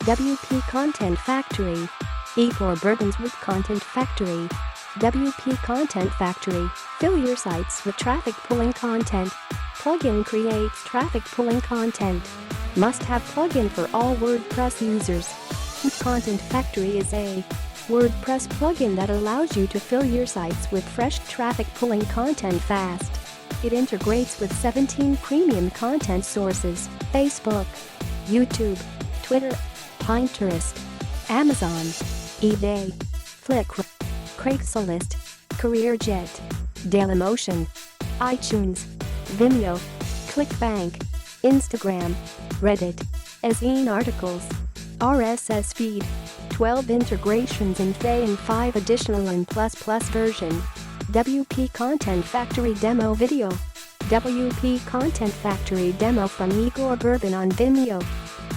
WP Content Factory. Igor Burban's with Content Factory. WP Content Factory. Fill your sites with traffic pulling content. Plugin creates traffic pulling content. Must-have plugin for all WordPress users. ContentFactory is a WordPress plugin that allows you to fill your sites with fresh traffic pulling content fast. It integrates with 17 premium content sources: Facebook, YouTube, Twitter, Pinterest, Amazon, eBay, Flickr, Craigslist, Careerjet, Dailymotion, iTunes, Vimeo, Clickbank, Instagram, Reddit, Ezine Articles, Rss Feed, 12 integrations in Fay and 5 additional in plus version. WP Content Factory Demo Video. WP Content Factory Demo from Igor Burban on Vimeo.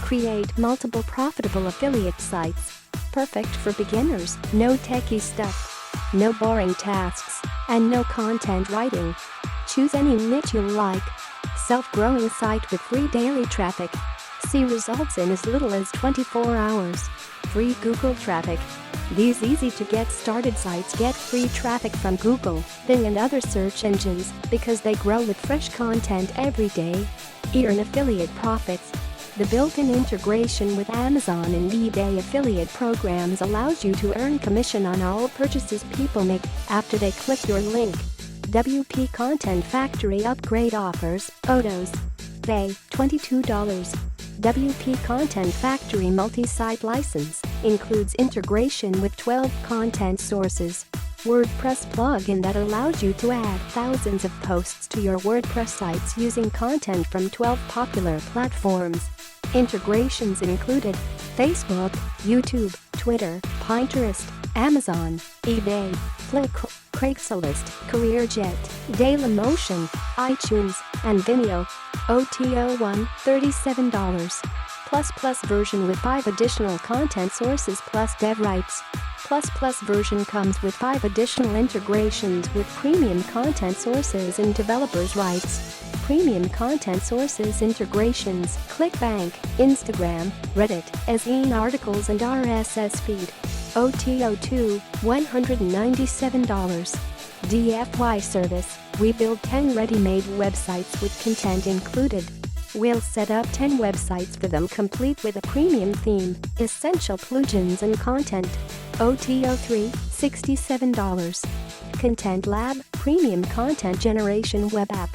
Create multiple profitable affiliate sites. Perfect for beginners, no techie stuff, no boring tasks, and no content writing. Choose any niche you like. Self-growing site with free daily traffic. See results in as little as 24 hours. Free Google traffic. These easy-to-get started sites get free traffic from Google, Bing and other search engines because they grow with fresh content every day. Earn affiliate profits. The built-in integration with Amazon and eBay affiliate programs allows you to earn commission on all purchases people make after they click your link. WP Content Factory upgrade offers, photos. Pay $22. WP Content Factory multi-site license includes integration with 12 content sources. WordPress plugin that allows you to add thousands of posts to your WordPress sites using content from 12 popular platforms. Integrations included Facebook, YouTube, Twitter, Pinterest, Amazon, eBay, Flickr, Craigslist, Careerjet, Dailymotion, iTunes, and Vimeo. OTO1, $37. Plus version with 5 additional content sources plus dev rights. Plus version comes with 5 additional integrations with premium content sources and developers' rights. Premium content sources integrations: Clickbank, Instagram, Reddit, Ezine Articles and Rss Feed. OTO2, $197. DFY service: we build 10 ready-made websites with content included. We'll set up 10 websites for them complete with a premium theme, essential plugins and content. OTO3, $67. Content Lab, premium content generation web app.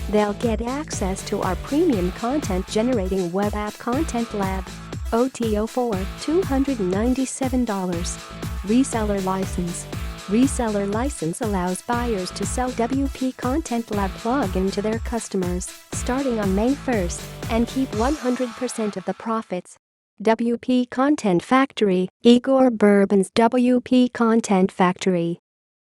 They'll get access to our premium content generating web app Content Lab. OTO4, $297. Reseller license. Reseller license allows buyers to sell WP Content Lab plugin to their customers starting on May 1st and keep 100% of the profits. WP Content Factory. Igor Burban's WP Content Factory.